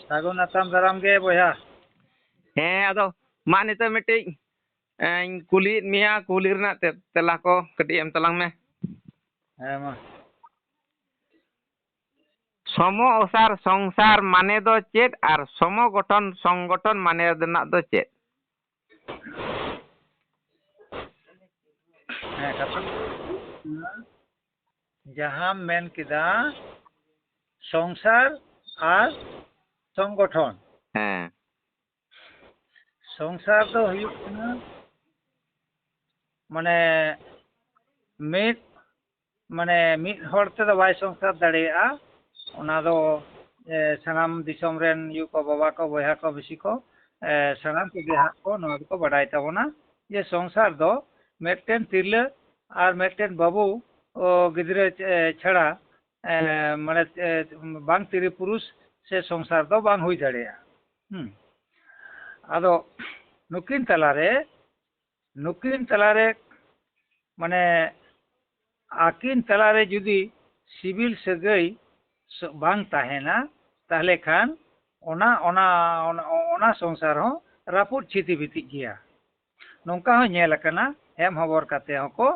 ᱥᱟᱹᱜᱩᱱ ᱟᱛᱟᱝ ᱫᱟᱨᱟᱢ ᱜᱮ ᱵᱚᱭᱦᱟ। ᱟᱫᱚ ᱢᱟ ᱱᱤᱛᱚᱜ ᱢᱤᱫᱴᱤᱡ ᱠᱩᱞᱤᱭᱮᱫ ᱢᱮᱭᱟ ᱠᱩᱞᱤ ᱨᱮᱱᱟᱜ ᱛᱮᱞᱟ ᱠᱚ ᱠᱟᱹᱴᱤᱡ ᱮᱢ ᱛᱟᱞᱟᱝ ᱢᱮ। ᱦᱮᱸ ᱢᱟ। ᱥᱚᱢᱚ ᱚᱥᱟᱨ সংসার মানে ᱫᱚ ᱪᱮᱫ আর সমগঠন সংগঠন মানে ᱨᱮᱱᱟᱜ ᱫᱚ ᱪᱮᱫ? ᱦᱮᱸ ᱠᱟᱛᱷᱟ ᱡᱟᱦᱟᱸᱢ ᱢᱮᱱ ᱠᱮᱫᱟ সংসার আর সংগঠন। হ্যাঁ সংসার ᱫᱚ ᱦᱩᱭᱩᱜ ᱠᱟᱱᱟ ᱢᱟᱱᱮ ᱢᱤᱫ ᱦᱚᱲ ᱛᱮᱫᱚ ᱵᱟᱭ সংসার ᱫᱟᱲᱮᱭᱟᱜᱼᱟ। ᱚᱱᱟ ᱫᱚ ᱥᱟᱱᱟᱢ ᱫᱤᱥᱚᱢ ᱨᱮᱱ ᱭᱩ ᱠᱚ ᱵᱟᱵᱟ ᱠᱚ ᱵᱚᱭᱦᱟ ᱠᱚ ᱵᱤᱥᱤ ᱠᱚ ᱥᱟᱱᱟᱢ ᱠᱚᱜᱮ ᱦᱟᱸᱜ ᱠᱚ ᱱᱚᱣᱟ ᱫᱚᱠᱚ ᱵᱟᱰᱟᱭ ᱛᱟᱵᱚᱱᱟ ᱡᱮ সংসার ᱫᱚ ᱢᱤᱫᱴᱮᱱ ᱛᱤᱨᱞᱟᱹ ᱟᱨ ᱢᱤᱫᱴᱮᱱ ᱵᱟᱹᱵᱩ ᱜᱤᱫᱽᱨᱟᱹ ᱪᱷᱟᱲᱟ ᱢᱟᱱᱮ ᱵᱟᱝ ᱛᱤᱨᱤ ᱯᱩᱨᱩষ ᱥᱮ সংসার ᱫᱚ ᱵᱟᱝ ᱦᱩᱭ ᱫᱟᱲᱮᱭᱟᱜᱼᱟ। ᱟᱫᱚ ᱱᱩᱠᱤᱱ ᱛᱟᱞᱟᱨᱮ ᱢᱟᱱᱮ ᱟᱹᱠᱤᱱ ᱛᱟᱞᱟᱨᱮ ᱡᱩᱫᱤ ᱥᱤᱵᱤᱞ ᱥᱟᱹᱜᱟᱹᱭ ᱵᱟᱝ ᱛᱟᱦᱮᱱᱟ ᱛᱟᱦᱞᱮ ᱠᱷᱟᱱ ᱚᱱᱟ সংসার ᱦᱚᱸ ᱨᱟᱹᱯᱩᱫ ᱪᱷᱤᱛᱤ ᱵᱤᱛᱤᱜ ᱜᱮᱭᱟ। ᱱᱚᱝᱠᱟ ᱦᱚᱸ ᱧᱮᱞ ᱟᱠᱟᱱᱟ ᱦᱮᱢ ᱦᱚᱵᱚᱨ ᱠᱟᱛᱮ ᱦᱚᱸᱠᱚ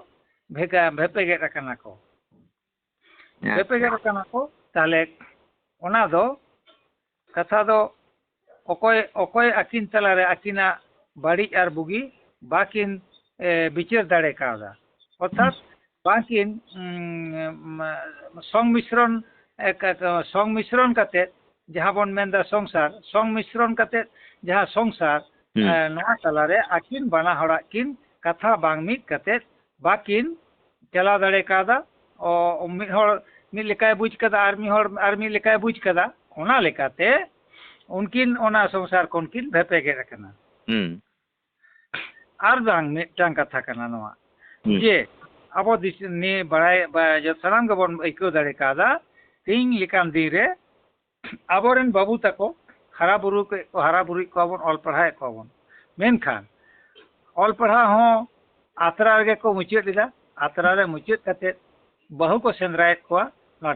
ᱵᱷᱮᱯᱮᱜᱮᱫ ᱟᱠᱟᱱᱟ ᱠᱚ। ᱵᱷᱮᱯᱮᱜᱮᱫ ᱟᱠᱟᱱᱟ ᱠᱚ ᱛᱟᱦᱞᱮ ᱚᱱᱟ ᱫᱚ ᱠᱟᱛᱷᱟ ᱫᱚ ᱚᱠᱚᱭ ᱟᱹᱠᱤᱱ ᱛᱟᱞᱟᱨᱮ ᱟᱹᱠᱤᱱᱟᱜ ᱵᱟᱹᱲᱤᱡ ᱟᱨ ᱵᱩᱜᱤ ᱵᱟᱠᱤᱱ ᱵᱤᱪᱟᱹᱨ ᱫᱟᱲᱮ ᱠᱟᱣᱫᱟ। অর্থাৎ বাকিন সংমিশ্রণ কাতে যাহা বন মেনদা সংমিশ্রণ কাতে যাহা সংসার নয়া তালারে আকিন বানা হড়াক কিন কাথা বাং মিদ কাতে বাকিন চালাও দাড়ে কাদা ও মিদ লেকায় বুঝ কাদা আর মিদ লেকায় বুঝ কাদা ওনা লেকাতে উনকিন ওনা সংসার কোনকিন ভেপেগে রাখনা আর বাং মিদটাং কাথা কানা নয়া যে ᱟᱵᱚ ᱱᱤᱭᱟᱹ ᱵᱟᱲᱟᱭ ᱥᱟᱱᱟᱢ ᱜᱮᱵᱚᱱ ᱟᱹᱭᱠᱟᱹᱣ ᱫᱟᱲᱮ ᱠᱟᱣᱫᱟ ᱛᱮᱦᱮᱧ ᱞᱮᱠᱟᱱ ᱫᱤᱱ ᱨᱮ ᱟᱵᱚᱨᱮᱱ ᱵᱟᱹᱵᱩ ᱛᱟᱠᱚ ᱦᱟᱨᱟ ᱵᱩᱨᱩᱭᱮᱫ ᱠᱚᱣᱟ ᱵᱚᱱ ᱚᱞ ᱯᱟᱲᱦᱟᱣᱮᱫ ᱠᱚᱣᱟ ᱵᱚᱱ ᱢᱮᱱᱠᱷᱟᱱ ᱚᱞ ᱯᱟᱲᱦᱟᱣ ᱦᱚᱸ ᱟᱛᱨᱟ ᱨᱮᱜᱮ ᱠᱚ ᱢᱩᱪᱟᱹᱫ ᱮᱫᱟ ᱟᱛᱨᱟ ᱨᱮ ᱢᱩᱪᱟᱹᱫ ᱠᱟᱛᱮᱫ ᱵᱟᱹᱦᱩ ᱠᱚ ᱥᱮᱸᱫᱽᱨᱟᱭᱮᱫ ᱠᱚᱣᱟ ᱱᱚᱣᱟ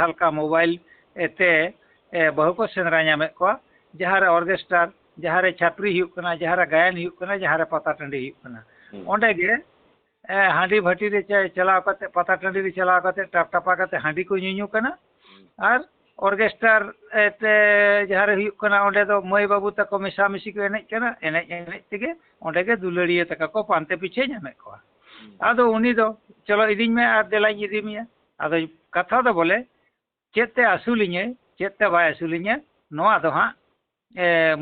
ᱰᱷᱟᱞᱠᱟ ᱢᱳᱵᱟᱭᱤᱞ ᱛᱮ ᱵᱟᱹᱦᱩ ᱠᱚ ᱥᱮᱸᱫᱽᱨᱟ ᱧᱟᱢᱮᱫ ᱠᱚᱣᱟ ᱡᱟᱦᱟᱸᱨᱮ ᱚᱨᱜᱮᱥᱴᱟᱨ ᱡᱟᱦᱟᱸᱨᱮ ᱪᱷᱟᱯᱨᱤ ᱦᱩᱭᱩᱜ ᱠᱟᱱᱟ ᱡᱟᱦᱟᱸᱨᱮ ᱜᱟᱭᱟᱱ ᱦᱩᱭᱩᱜ ᱠᱟᱱᱟ ᱡᱟᱦᱟᱸᱨᱮ ᱯᱟᱛᱟ ᱴᱟᱺᱰᱤ ᱦᱩᱭᱩᱜ ᱠᱟᱱᱟ ᱚᱸᱰᱮ ᱜᱮ ᱦᱟᱺᱰᱤ ᱵᱷᱟᱹᱴᱤ ᱨᱮ ᱪᱟᱞᱟᱣ ᱠᱟᱛᱮ ᱯᱟᱛᱟ ᱴᱟᱺᱰᱤ ᱨᱮ ᱪᱟᱞᱟᱣ ᱠᱟᱛᱮ ᱴᱟᱯᱟ ᱠᱟᱛᱮ ᱦᱟᱺᱰᱤ ᱠᱚ ᱧᱩ ᱠᱟᱱᱟ ᱟᱨ ᱚᱨᱜᱮᱥᱴᱟᱨ te ᱡᱟᱦᱟᱸᱨᱮ ᱦᱩᱭᱩᱜ ᱠᱟᱱᱟ ᱚᱸᱰᱮ ᱫᱚ ᱢᱟᱹᱭ ᱵᱟᱹᱵᱩ ᱛᱟᱠᱚ ᱢᱮᱥᱟ ᱢᱤᱥᱤ ᱠᱚ ᱮᱱᱮᱡ ᱠᱟᱱᱟ ᱮᱱᱮᱡ ᱛᱮᱜᱮ ᱚᱸᱰᱮ ᱜᱮ ᱫᱩᱞᱟᱹᱲᱤᱭᱟᱹ ᱛᱟᱠᱚ ᱠᱚ ᱯᱟᱱᱛᱮ ᱯᱤᱪᱷᱟᱹ ᱧᱟᱢᱮᱫ ᱠᱚᱣᱟ ᱟᱫᱚ ᱩᱱᱤ ᱫᱚ ᱪᱚᱞᱚ ᱤᱫᱤᱧ ᱢᱮ ᱟᱨ ᱫᱮᱞᱟᱧ ᱤᱫᱤ ᱢᱮᱭᱟ ᱟᱫᱚ ᱠᱟᱛᱷᱟ ᱫᱚ ᱵᱚᱞᱮ ᱪᱮᱫ ᱛᱮ ᱟᱹᱥᱩᱞᱤᱧᱟᱹ ᱪᱮᱫ ᱛᱮ ᱵᱟᱭ ᱟᱹᱥᱩᱞᱤᱧᱟᱹ ᱱᱚᱣᱟ ᱫᱚ ᱦᱟᱸᱜ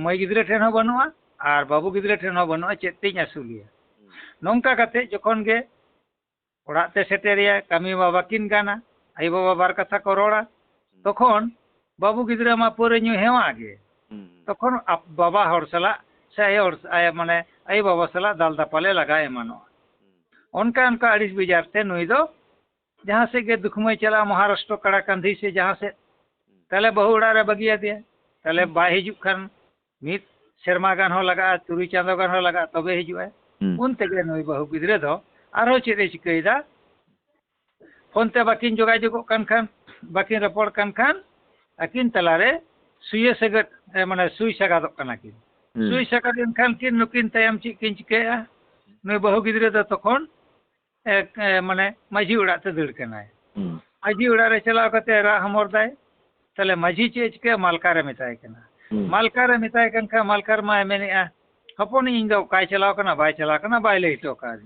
ᱢᱟᱹᱭ ᱜᱤᱫᱽᱨᱟᱹ ᱴᱷᱮᱱ ᱦᱚᱸ ᱵᱟᱹᱱᱩᱜᱼᱟ ᱟᱨ ᱵᱟᱹᱵᱩ ᱜᱤᱫᱽᱨᱟᱹ ᱴᱷᱮᱱ ᱦᱚᱸ ᱵᱟᱹᱱᱩᱜᱼᱟ ᱪᱮᱫ ᱛᱤᱧ ᱟᱹᱥᱩᱞᱮᱭᱟ ᱱᱚᱝᱠᱟ ᱠᱟᱛᱮ ᱡᱚᱠᱷᱚᱱ ᱜᱮ ᱚᱲᱟᱜ ᱛᱮ ᱥᱮᱴᱮᱨᱮᱭᱟ ᱠᱟᱹᱢᱤ ᱢᱟ ᱵᱟᱹᱠᱤᱱ ᱜᱟᱱᱟ ᱟᱭᱳ ᱵᱟᱵᱟ ᱵᱟᱨ ᱠᱟᱛᱷᱟ ᱠᱚ ᱨᱚᱲᱟ তখন বাবু গিদ্রা মা পরে নিউ হেওয়া আগে তখন বাবা হড় সালা সে মানে আই বাবা সালা দাল দাপালে লাগায় এমানো অনকা আড়িস বিজারতে নুই দো जहाँ से गे दुखमय चला महाराष्ट्र कड़ा कंधी से जहाँ से तले बहु उड़ा रे बगिया दिया तले बाय हिजु खान मित शर्मा गान हो लगा तुरी चांदो गान हो लगा तबे हिजु है उन तेगे नुई बहु गिद्रे दो आरो चेदे चिकैदा फोन ते बाकिन जोगाजोगो कान खान बाकिन रपड़ कान Khan akin talare suya sagat mane sui sagadok kana kin sui sagadin kan kin nukin tayam kin chikea noi bahu gidre da tokon mane maji uড়াত দৌড় কেনায় মাঝি উড়ারে চালাও কতে রা हमर দায় তাহলে মাঝি চেচকে মালকারে মেতায় কেনা মালকারে মেতায় কেনকা মালকার মা মেনিয়া হপন ইন দো কাই চালাও কেনা বাই লই তো কাজ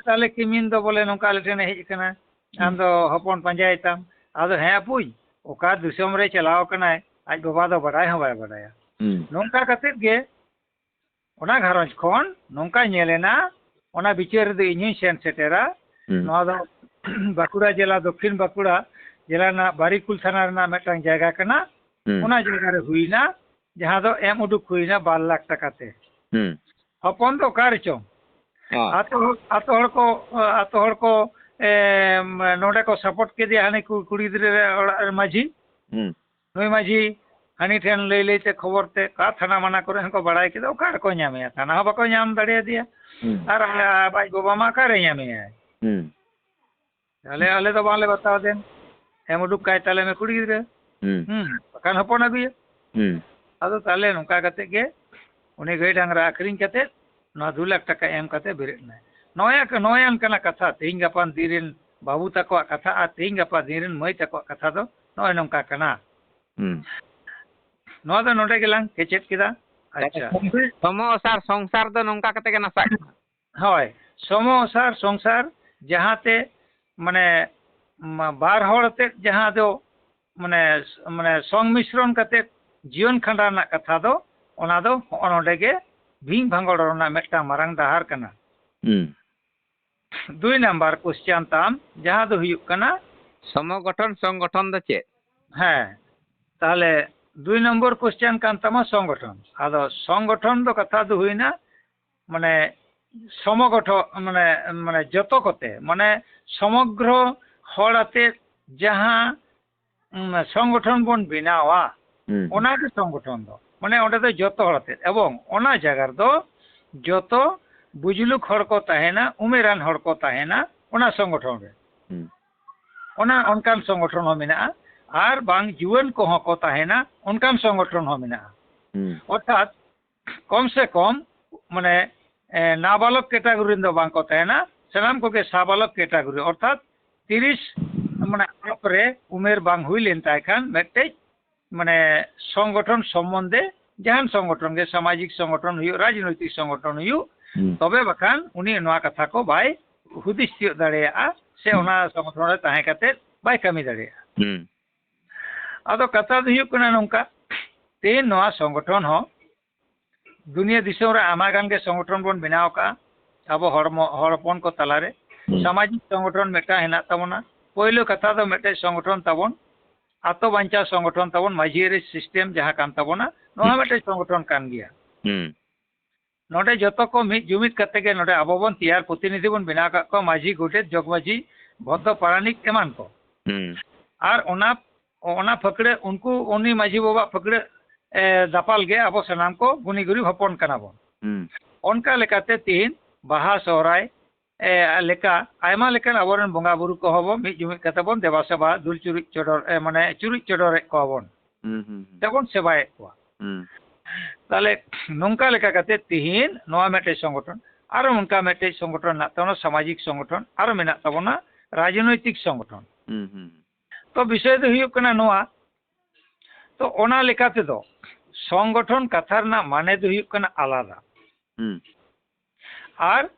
তাহলে কিমিন দো বলে নকা লেটেনে হেজ কেনা আন্দো হপন পাঞ্জাইতাম আদো হ্যাঁ পুই ওকা দুসম রে চালাও কেনায় আজ বাবা দো বড়াই হ্যাঁ বড়ায়া নঙ্কা কাতে গে ওনা ঘরঞ্জ খন নঙ্কা নেলেনা ওনা বিচার দে ইনি সেন সেটেরা নয়া দো বাঁকুড়া জেলা দক্ষিণ বাঁকুড়া জেলা না বারিকুল থানা না মেটাং জায়গা কানা ওনা জায়গা রে হুইনা যাহা দো এম উডুক হুইনা 12 লাখ টাকাতে হপন দো কার চং আতো হড় কো নোডে को सपोर्ट के दिया हने कुड़ी दिरे माझी नई माझी हनी ठेन लई लईते खबर ते का थाना माना करे हको बड़ाई के दो कार को ᱧᱟᱢᱮ थाना हो बको ᱧᱟᱢ दाड़े दिया और बाई बाबा मा कारे ᱧᱟᱢᱮ ताले आले तो बाले बताओ देन एम उडुक काय ताले में कुड़ी दिरे Bakan hopon aguya. Hmm. Ado tale nongka kate ge uni gai dangra akring kate no 2 lakh taka em kate berit na. Noyan kana katha tehing gapan dirin babu takwa katha a tehing gapa dirin mai takwa katha do noy nongka kana. No do node gelang kecet kida. Acha. Somo osar songsar do nongka kate kana sak. Hoy. Somo osar songsar jahate mane bar horate jaha do mane song misron kate जीवन खंडा ना कथा दो ओना दो ओनोडे गे भिंग भांगड़ ना Meta Marang दहार कना 2 number question ताम जहां दो हुयुक कना समगठन संगठन दो चे हाँ ताले 2 नंबर क्वेश्चन कान तमा संगठन आदो संगठन दो कथा दो हुइना माने समगठन माने जतो कते माने समग्र हड़ाते जहां संगठन बन बिनावा ओना के संगठन दो माने ओंडे दो जतो हड़ते एवं ओना जगार दो जतो बुजुलुक हड़ को ताहेना उमेरान हड़ को ताहेना ओना संगठन रे ओना अनकान संगठन हो मेना आर बांग जीवन को हो को ताहेना अनकान संगठन हो मेना अर्थात कम से कम माने नाबालक कैटेगरी दो बांग को ताहेना सनाम को के साबालक कैटेगरी अर्थात 30 माने आपरे उमेर बांग हुई लेन ताइखान मेटे माने संगठन सम्बन्धे जहान संगठन के सामाजिक संगठन हुई राजनैतिक संगठन हुई तबे बखान उनी नोआ कथा को बाय हुदिस तियो दाड़ेया से ओना संगठन रे ताहे काते बाय कमी दाड़ेया आदो कथा दो हुई कना नोंका ते नोआ संगठन हो दुनिया दिसोम रे आमागान के संगठन बन बनाव का अब हड़पन को तलारे सामाजिक संगठन मेटा हेना तबना पहिलो कथा दो मेटे संगठन तबन आतो बांचा संगठन तबन माझी सिस्टम जहां कान तबना नोहा मेटे संगठन कान गिया नोडे जतो को मिद जुमिद कते के नोडे अबोबन तैयार प्रतिनिधि बन बिना का को माझी गोटे जगमाझी भद्द पारानिक एमान को आर ओना फकड़े उनको उनी माझी बाबा फकड़े दापाल गे अब सनाम को गुनी गुरी हपन कना बन उनका लेकाते 3 बाहा सोहराय लेका आयमा लेकन अबरन बंगा बुरु को हबो मिद जुमिद कते बन देवा सेवा दुल चुरिक चडर माने चुरिक चडर को बन तबन सेवाय को ताले नोंका लेका कते तिहिन नोआ मेटे संगठन आरो उनका मेटे संगठन ना तनो सामाजिक संगठन आरो मेना तबना राजनैतिक संगठन तो विषय दो हुयुक कना नोआ तो ओना लेकाते दो संगठन कथार ना माने दो हुयुक कना आलादा आर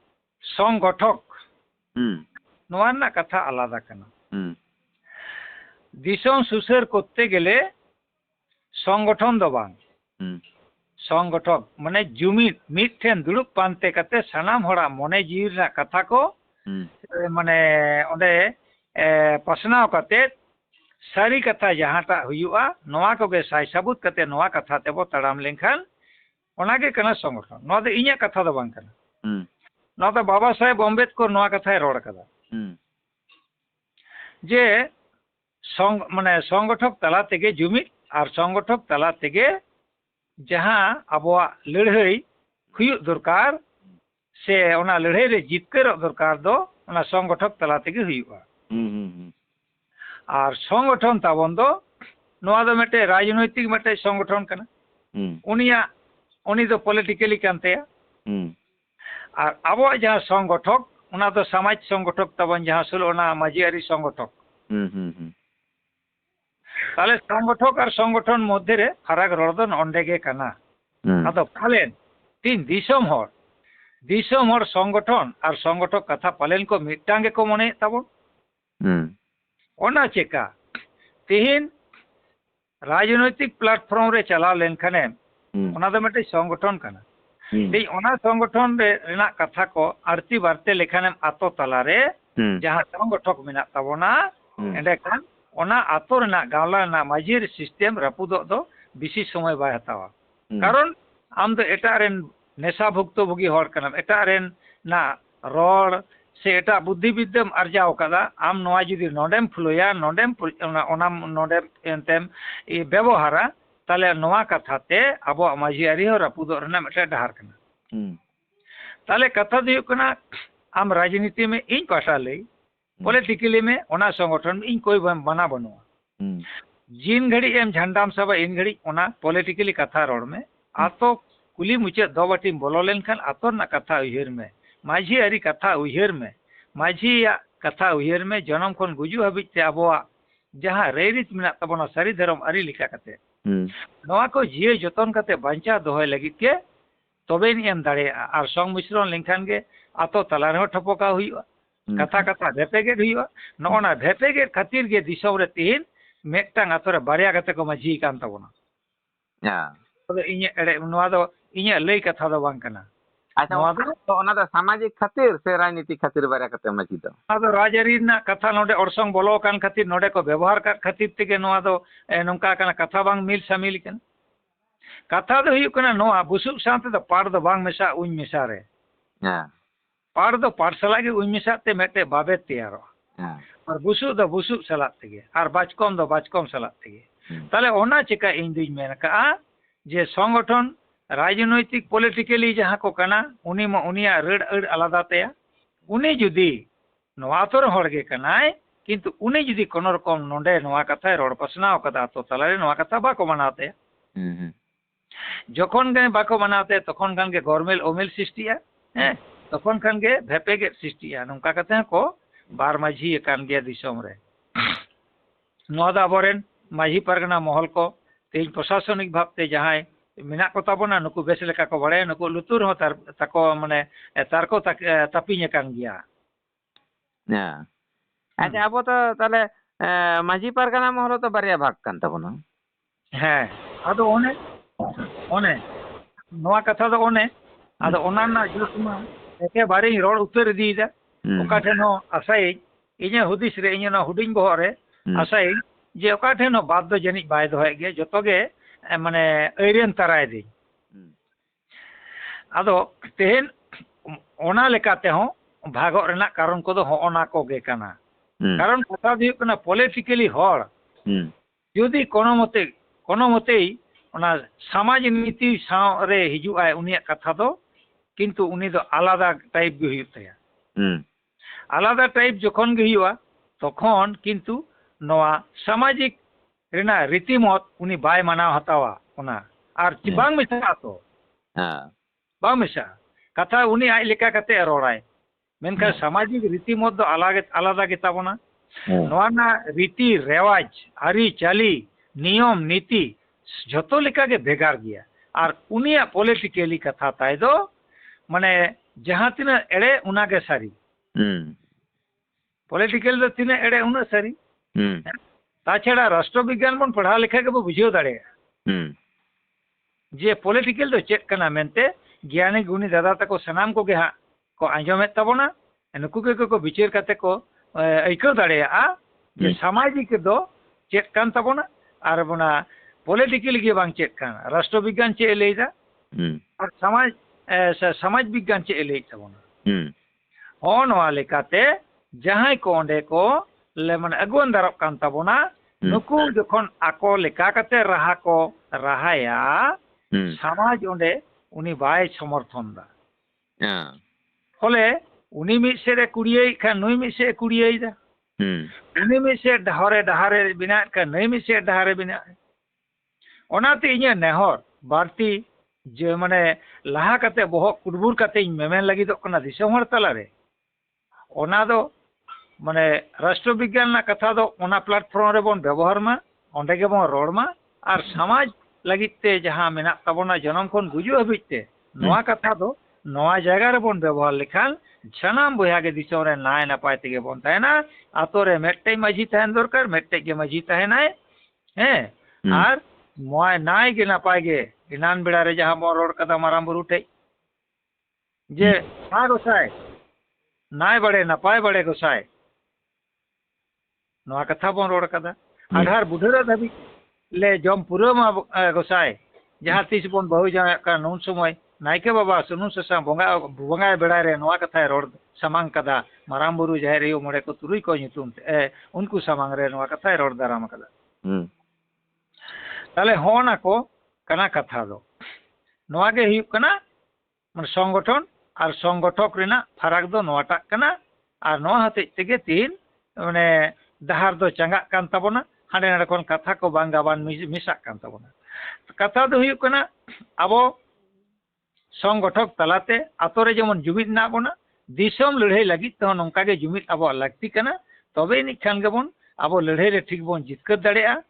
संगठक नोआ ना कथा आलादा कना दिसोम सुसर करते गेले संगठन दो बांग संगठक माने जुमिद मिठेन दुड़ुब पानते कते सनाम हड़ा मने जीव ना कथा को माने ओंडे पसनाव कते सारी कथा जहांटा हुयुआ नोआ को गे साई सबूत कते नोआ कथा तेबो तड़ाम लेनखान ओनागे कना संगठन नोआ दो इnya कथा दो बांग कना नोआ दो बाबा साहेब अम्बेडकर नोआ कथाय रोड कदा जे माने संगठक तला तेगे जुमिद आर संगठक तला तेगे जहां अबवा लड़ाई हुयुग दरकार से ओना लड़ाई रे जितकर दरकार दो ओना संगठक तला तेगे हुयुगा आर संगठन ताबन दो नोआ दो मेटे राजनैतिक मेटे संगठन कना उनी दो पॉलिटिकली कानतेया आर अबवा जहां संगठक ओना दो समाज संगठक ताबन जहां सुल ओना माजियारी संगठक ताले संगठक और संगठन मध्य रे फराक रड़दन अंडेगे कना आदो पालेन तीन दिसोम हर संगठन और संगठक कथा पालेन को मिटांगे को मने ताबन ओना चेका तिहिन राजनैतिक प्लेटफॉर्म रे चला लेन खाने ओना दो मेटे संगठन कना ते ओना संगठन रे रेना कथा को आरती बार्ते लेखाने आतो तला रे जहां संगठक मेना ताबना एंडे खान ओना आतो रेना गावला ना माजिर सिस्टम रापुदो दो बिसी समय बाय हतावा कारण आम दो एटा रेन नेशा भुक्तभोगी हर कना एटा रेन ना रोड से एटा बुद्धि विद्यम अर्जाव कदा आम नोआ जुदी नोडेम फ्लोया नोडेम ओना नोडेम एंतेम ए व्यवहारा ताले नोआ कथाते अबो माजियारी हो रापुदो रेना मेटा डहार कना ताले कथा दियो कना आम राजनीति में इन पाटा ले पॉलिटिकली में ओना संगठन इन कोई बना बनुआ जिन घड़ी एम झंडाम सभा इन घड़ी ओना पॉलिटिकली कथा रोड में आतो कुली मुचे दो बाटी बोलो लेनखान आतो ना कथा उयहर में माझी अरी कथा उयहर में माझी या कथा उयहर में जन्म खन गुजु हबिज ते अबोआ जहां रेरित मिना तबोना सारी धर्म अरी लिखा कते नवा को जिए जतन कते बांचा दोहय लगित के तबे नि एम दाड़े आर संग मिश्रण लेनखान गे आतो तला रे ठपोका हुईवा कथा कथा भेपेगेट हुईवा नोना भेपेगेट खातिर गे दिसम रे तीन मेटटांग आतोरे बारिया कते को माझी कान तबोना तबे इnye एड़े नवा दो इnye लई कथा दो बांग कना अच्छा नवा दो तो ओना दो सामाजिक खातिर से राजनीति खातिर बारिया कते माझी दो आदो राजरी ना कथा नोडे ओरसंग बोलो कान खातिर नोडे को व्यवहार का खातिर तेगे नवा दो नोंका कना कथा बांग मिल शामिल कन कथा दो हुई कना नवा बुसुक साथे दो पाड़ दो बांग मेसा उन मेसा रे पाड़ दो पाड़ सला गे उन मेसा ते मेटे बाबे तैयारो और बुसु दो बुसु सलात तेगे और बाचकम दो बाचकम सलात तेगे ताले ओना चिका इन दुई मेन का जे संगठन राजनैतिक पॉलिटिकली जहां को कना उनी म उनिया रेड अड़ आलादा तया उनी जुदी नवा तोर हड़गे कनाय किंतु उनी जुदी कोनो रकम नोंडे नवा कथा रोड पसनाव कदा तो तलारे नवा कथा बाको मनाते जखन गे बाको मनाते तखन खान गे गरमेल ओमेल सृष्टिया हैं तखन खान गे भेपेगे सृष्टिया नोंका कथा को बार माझी कान गया दिसम रे नवा दा बोरेन माझी परगना महल को तेज प्रशासनिक भावते जहां मिना को ताबोना नुकु बेस लेका को बड़े नुकु लुतुर हो ताको माने तारको तापिने कान गया अच्छा अब तो ताले माझी परगना महल तो बारिया भाग कान ताबोना हैं आदो ओने ओने नवा कथा दो ओने आदो ओना ना जुसमा एके बारे रोड उतर दीदा ओका ठेनो आसाई इने हुदिस रे इने ना हुडिंग बहो रे आसाई जे ओका ठेनो बाद दो जनी बाय दोहे गे जतो गे माने एरियन तराय दी आदो तेहन ओना लेकाते हो भागो रेना कारण को दो ओना को गे कना कारण कथा दियो कना पॉलिटिकली हर यदि कोनो मते ओना समाज नीति साव रे हिजु आय उनिया कथा दो किंतु उनी दो आलादा टाइप गे हुई तया आलादा टाइप जखन गे हुआ तखन किंतु नवा सामाजिक रेना रीतिमत उनी बाय मानाव हतावा ओना आर बांग मिसा तो बांग मिसा कथा उनी आय लेका कते रोड़ाय मेनका सामाजिक रीतिमत दो आलादा गे ताबोना नवा ना रीति रेवाज आरी चाली नियम नीति जतो लेका गे भेगार गया आर उनिया पॉलिटिकली कथा ताय दो माने जहां तिना एड़े उना गे सारी पॉलिटिकल दो तिना एड़े उना सारी ताछाड़ा राष्ट्रविज्ञान बन पढ़ा लिखा के बुझेव दाड़े जे पॉलिटिकल दो चेक कना मेनते ज्ञानी गुणी दादा तको सनाम को गे हा को आंजोमे तबोना नुकु के को विचार कते को ऐको दाड़े जे सामाजिक दो चेक कान तबोना आर बना पॉलिटिकल गे बांग चेक कान राष्ट्रविज्ञान चे लेदा और समाज विज्ञान चे ले तबोना हो नवा लेकाते जहां को ओंडे को ले माने अगुन दारब कान तबोना नुकु जखन आको लेका कते राहा को राहाया समाज ओंडे उनी बाय समर्थन दा फले उनी मिसे रे कुड़िये खान नुई मिसे कुड़िये दा उनी मिसे डहारे बिना का नई मिसे डहारे बिना ओनाते इnye नेहर बारती जे माने लाहा कते बहो कुडबुर कते मेमेन लगी दो कना दिसम हर तला रे ओना दो माने राष्ट्रविज्ञान ना कथा दो ओना प्लेटफॉर्म रे बोन व्यवहार मा ओंडे गे बोन रोड मा आर समाज लगिते जहां मेना तबोना जन्म खन गुजु हबिते नवा कथा दो नवा जगह रे बोन व्यवहार लेखान सनाम बया गे दिसम रे नाय नपाय तेगे बोन तायना आतो रे मेट्टे माझी तहन दरकार मेट्टे गे माझी तहनाय हैं आर मोय नाय गे नपाय गे इनान बेड़ा रे जहां बोन रोड कदा माराम बुरु ठे जे आ गोसाय नाय बड़े नपाय बड़े गोसाय नवा कथा बोन रोड कदा आधार बुढ़रा धबी ले जम पुरो मा गोसाय जहां तीस बोन बहु जा का नून समय नायके बाबा सुनु ससा बोंगा बेड़ा रे नवा कथा रोड समांग कदा माराम बुरु जहर यो मोड़े को तुरुई को nyutum उनको समांग रे नवा कथा रोड दाराम कदा ताले होना को कना कथा दो नवा गे हुई कना मन संगठन और संगठक रेना फराक दो नवाटा कना और नवा हते तेगे तीन माने दहार दो चंगा कान तबोना ᱦᱟᱸᱰᱮ ᱱᱟᱰᱮ ᱠᱷᱚᱱ ᱠᱟᱛᱷᱟ ᱠᱚ ᱵᱟᱝ ᱜᱟᱵᱟᱱ ᱢᱮᱥᱟᱜ ᱠᱟᱱ ᱛᱟᱵᱚᱱᱟ ᱠᱟᱛᱷᱟ ᱫᱚ ᱦᱩᱭᱩᱜ ᱠᱟᱱᱟ ᱟᱵᱚ ᱥᱚᱝᱜᱚᱴᱷᱚᱠ ᱛᱟᱞᱟᱛᱮ ᱟᱛᱳ ᱨᱮ ᱡᱮᱢᱚᱱ ᱡᱩᱢᱤᱫ ᱢᱮᱱᱟᱜ ᱵᱚᱱᱟ ᱫᱤᱥᱚᱢ ᱞᱟᱹᱲᱦᱟᱹᱭ ᱞᱟᱹᱜᱤᱫ ᱛᱮᱦᱚᱸ ᱱᱚᱝᱠᱟ ᱜᱮ ᱡᱩᱢᱤᱫ ᱟᱵᱚᱣᱟᱜ ᱞᱟᱹᱠᱛᱤ ᱠᱟᱱᱟ ᱛᱚᱵᱮ ᱟᱹᱱᱤᱡ ᱠᱷᱟᱱ ᱜᱮᱵᱚᱱ ᱟᱵᱚ ᱞᱟᱹᱲᱦᱟᱹᱭ ᱨᱮ ᱴᱷᱤᱠ ᱵᱚᱱ ᱡᱤᱛᱠᱟᱹᱨ ᱫᱟᱲᱮᱭᱟᱜᱼᱟ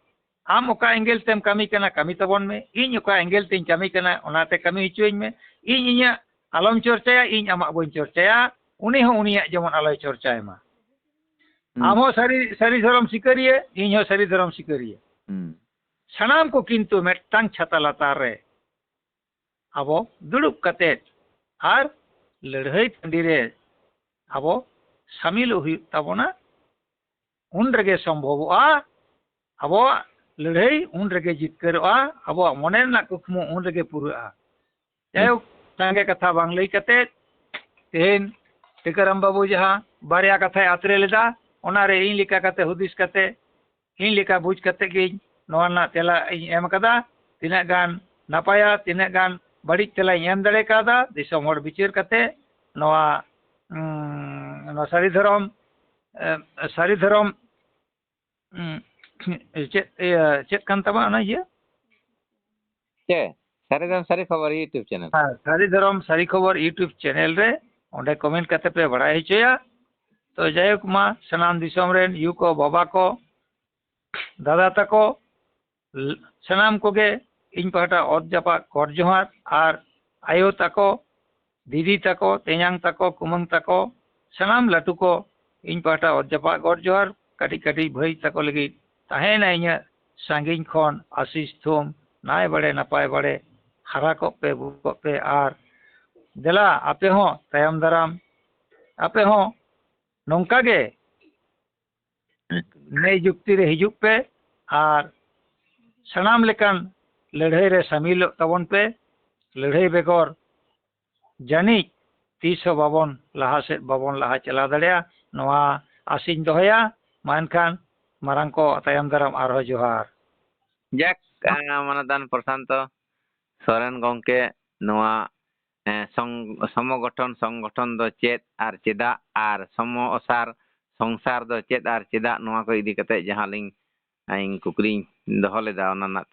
ᱟᱢ ᱚᱠᱟ ᱮᱸᱜᱮᱞ ᱛᱮᱢ ᱠᱟᱹᱢᱤ ᱠᱟᱱᱟ ᱠᱟᱹᱢᱤ ᱛᱟᱵᱚᱱ ᱢᱮ ᱤᱧ ᱚᱠᱟ ᱮᱸᱜᱮᱞ ᱛᱮᱧ ᱠᱟᱹᱢᱤ ᱠᱟᱱᱟ ᱚᱱᱟᱛᱮ ᱠᱟᱹᱢᱤ ᱦᱚᱪᱚᱧ ᱢᱮ ᱤᱧ ᱤᱧᱟᱹᱜ ᱟᱞᱚᱢ ᱪᱚᱨᱪᱟᱭᱟ ᱤᱧ ᱟᱢᱟᱜ ᱵᱟᱹᱧ ᱪᱚᱨᱪᱟᱭᱟ ᱩᱱᱤ ᱦᱚᱸ ᱩᱱᱤᱭᱟᱜ ᱡᱮᱢᱚᱱ ᱟᱞᱚᱭ ᱪᱚᱨᱪᱟᱭ ᱢᱟ ᱟᱢ ᱦᱚᱸ ᱥᱟᱹᱨᱤ ᱫᱷᱚᱨᱚᱢ ᱥᱤᱠᱟᱹᱨᱤᱭᱟᱹ ᱤᱧ ᱦᱚᱸ ᱥᱟᱹᱨᱤ ᱫᱷᱚᱨᱚᱢ ᱥᱤᱠᱟᱹᱨᱤᱭᱟᱹ ᱥᱟᱱᱟᱢ ᱠᱚ ᱠᱤᱱᱛᱩ ᱢᱤᱫᱴᱟᱝ ᱪᱷᱟᱛᱟ ᱞᱟᱛᱟᱨ ᱨᱮ ᱟᱵᱚ ᱫᱩᱲᱩᱵ ᱠᱟᱛᱮᱫ ᱟᱨ ᱞᱟᱹᱲᱦᱟᱹᱭ ᱴᱟᱺᱰᱤ ᱨᱮ ᱟᱵᱚ ᱥᱟᱢᱤᱞᱚᱜ ᱦᱩᱭᱩᱜ ᱛᱟᱵᱚᱱᱟ ᱩᱱ ᱨᱮᱜᱮ ᱥᱚᱢᱵᱷᱚᱵᱚᱜᱼᱟ ᱟᱵᱚᱣᱟᱜ ᱞᱟᱹᱲᱦᱟᱹᱭ ᱩᱱ ᱨᱮᱜᱮ ᱡᱤᱛᱠᱟᱹᱨᱚᱜᱼᱟ ᱟᱵᱚᱣᱟᱜ ᱢᱚᱱᱮ ᱨᱮᱱᱟᱜ ᱠᱩᱠᱢᱩ ᱩᱱ ᱨᱮᱜᱮ ᱯᱩᱨᱟᱹᱜᱼᱟ ᱡᱟᱭᱦᱳᱠ ᱥᱟᱸᱜᱮ ᱠᱟᱛᱷᱟ ᱵᱟᱝ ᱞᱟᱹᱭ ᱠᱟᱛᱮᱫ ᱛᱮᱦᱮᱧ ᱴᱤᱠᱟᱹᱨᱟᱢ ᱵᱟᱹᱵᱩ ᱡᱟᱦᱟᱸ ᱵᱟᱨᱭᱟ ᱠᱟᱛᱷᱟᱭ ᱟᱛᱨᱮ ᱞᱮᱫᱟ ᱚᱱᱟᱨᱮ ᱤᱧ ᱞᱮᱠᱟ ᱠᱟᱛᱮ ᱦᱩᱫᱤᱥ ᱠᱟᱛᱮ ᱤᱧ ᱞᱮᱠᱟ ᱵᱩᱡᱽ ᱠᱟᱛᱮ ᱜᱤᱧ ᱱᱚᱣᱟ ᱨᱮᱱᱟᱜ ᱛᱮᱞᱟ ᱤᱧ ᱮᱢ ᱠᱟᱫᱟ ᱛᱤᱱᱟᱹᱜ ᱜᱟᱱ ᱱᱟᱯᱟᱭᱟ ᱛᱤᱱᱟᱹᱜ ᱜᱟᱱ ᱵᱟᱹᱲᱤᱡ ᱛᱮᱞᱟᱧ ᱮᱢ ᱫᱟᱲᱮ ᱠᱟᱣᱫᱟ ᱫᱤᱥᱚᱢ ᱦᱚᱲ ᱵᱤᱪᱟᱹᱨ ᱠᱟᱛᱮ ᱱᱚᱣᱟ ᱥᱟᱹᱨᱤ ᱫᱷᱚᱨᱚᱢ ᱪᱮᱫ ᱠᱟᱱ ᱛᱟᱢᱟ ᱚᱱᱟ ᱤᱭᱟᱹ ᱪᱮᱫ ᱥᱟᱹᱨᱤ ᱫᱷᱚᱨᱚᱢ ᱥᱟᱹᱨᱤ ᱠᱷᱚᱵᱚᱨ ᱤᱭᱩᱴᱩᱵᱽ ᱪᱮᱱᱮᱞ ᱥᱟᱹᱨᱤ ᱫᱷᱚᱨᱚᱢ ᱥᱟᱹᱨᱤ ᱠᱷᱚᱵᱚᱨ ᱤᱭᱩᱴᱩᱵᱽ ᱪᱮᱱᱮᱞ ᱨᱮ ᱚᱸᱰᱮ ᱠᱚᱢᱮᱱᱴ ᱠᱟᱛᱮ ᱯᱮ ᱵᱟᱲᱟᱭ ᱦᱚᱪᱚᱭᱟ ᱛᱚ ᱡᱟᱭᱦᱳᱠ ᱢᱟ ᱥᱟᱱᱟᱢ ᱫᱤᱥᱚᱢ ᱨᱮᱱ ᱭᱩ ᱠᱚ ᱵᱟᱵᱟ ᱠᱚ ᱫᱟᱫᱟ ᱛᱟᱠᱚ ᱥᱟᱱᱟᱢ ᱠᱚᱜᱮ ᱤᱧ ᱯᱟᱦᱴᱟ ᱚᱛ ᱡᱟᱯᱟᱜ ᱠᱚᱨ ᱡᱚᱦᱟᱨ ᱟᱨ ᱟᱭᱳ ᱛᱟᱠᱚ ᱫᱤᱫᱤ ᱛᱟᱠᱚ ᱛᱮᱧᱟᱝ ᱛᱟᱠᱚ ᱠᱩᱢᱟᱹᱝ ᱛᱟᱠᱚ ᱥᱟᱱᱟᱢ ᱞᱟᱹᱴᱩ ᱠᱚ ᱤᱧ ᱯᱟᱦᱴᱟ ᱚᱛ ᱡᱟᱯᱟᱜ ᱜᱚᱰ ᱡᱚᱦᱟᱨ ᱠᱟᱹᱴᱤᱡ ᱠᱟᱹᱴᱤᱡ ᱵᱷᱟᱹᱭ ᱛᱟᱠᱚ ᱞᱟᱹᱜᱤᱫ ᱛᱟᱦᱮᱱᱟ ᱤᱧᱟᱹᱜ ᱥᱟᱺᱜᱤᱧ ᱠᱷᱚᱱ ᱟᱥᱤᱥ ᱛᱷᱩᱢ ᱱᱟᱭ ᱵᱟᱲᱮ ᱱᱟᱯᱟᱭ ᱵᱟᱲᱮ ᱦᱟᱨᱟ ᱠᱚᱜ ᱯᱮ ᱵᱩᱨᱩ ᱠᱚᱜ ᱯᱮ ᱟᱨ ᱫᱮᱞᱟ ᱟᱯᱮ ᱦᱚᱸ ᱛᱟᱭᱚᱢ ᱫᱟᱨᱟᱢ ᱟᱯᱮ ᱦᱚᱸ ᱱᱚᱝᱠᱟ ᱜᱮ ᱱᱮᱭ ᱡᱩᱠᱛᱤ ᱨᱮ ᱦᱤᱡᱩᱜ ᱯᱮ ᱟᱨ ᱥᱟᱱᱟᱢ ᱞᱮᱠᱟᱱ ᱞᱟᱹᱲᱦᱟᱹᱭ ᱨᱮ ᱥᱟᱹᱢᱤᱞᱚᱜ ᱛᱟᱵᱚᱱ ᱯᱮ ᱞᱟᱹᱲᱦᱟᱹᱭ ᱵᱮᱜᱚᱨ ᱡᱟᱹᱱᱤᱡ ᱛᱤᱥ ᱦᱚᱸ ᱵᱟᱵᱚᱱ ᱞᱟᱦᱟ ᱥᱮᱫ ᱵᱟᱵᱚᱱ ᱞᱟᱦᱟ ᱪᱟᱞᱟᱣ ᱫᱟᱲᱮᱭᱟᱜᱼᱟ ᱱᱚᱣᱟ ᱟᱥᱤᱧ ᱫᱚᱦᱚᱭᱟ ᱢᱟ ᱮᱱᱠᱷᱟᱱ ᱢᱟᱨᱟᱝ ᱠᱚ ᱛᱟᱭᱚᱢ ᱫᱟᱨᱟᱢ ᱟᱨᱦᱚᱸ ᱡᱚᱦᱟᱨ ᱡᱟᱠ ᱢᱟᱱᱚᱫᱟᱱ ᱯᱨᱚᱥᱟᱱᱛᱚ ᱥᱚᱨᱮᱱ ᱜᱚᱝᱠᱮ ᱱᱚᱣᱟ ᱥᱚᱝᱜᱚᱴᱷᱚᱱ ᱫᱚ ᱪᱮᱫ ᱟᱨ ᱪᱮᱫᱟᱜ ᱟᱨ ᱥᱚᱢᱚ ᱚᱥᱟᱨ ᱥᱚᱝᱥᱟᱨ ᱫᱚ ᱪᱮᱫ ᱟᱨ ᱪᱮᱫᱟᱜ ᱱᱚᱣᱟ ᱠᱚ ᱤᱫᱤ ᱠᱟᱛᱮ ᱡᱟᱦᱟᱸ ᱤᱧ ᱠᱩᱠᱞᱤᱧ ᱫᱚᱦᱚ ᱞᱮᱫᱟ ᱚᱱᱟ ᱨᱮᱱᱟᱜ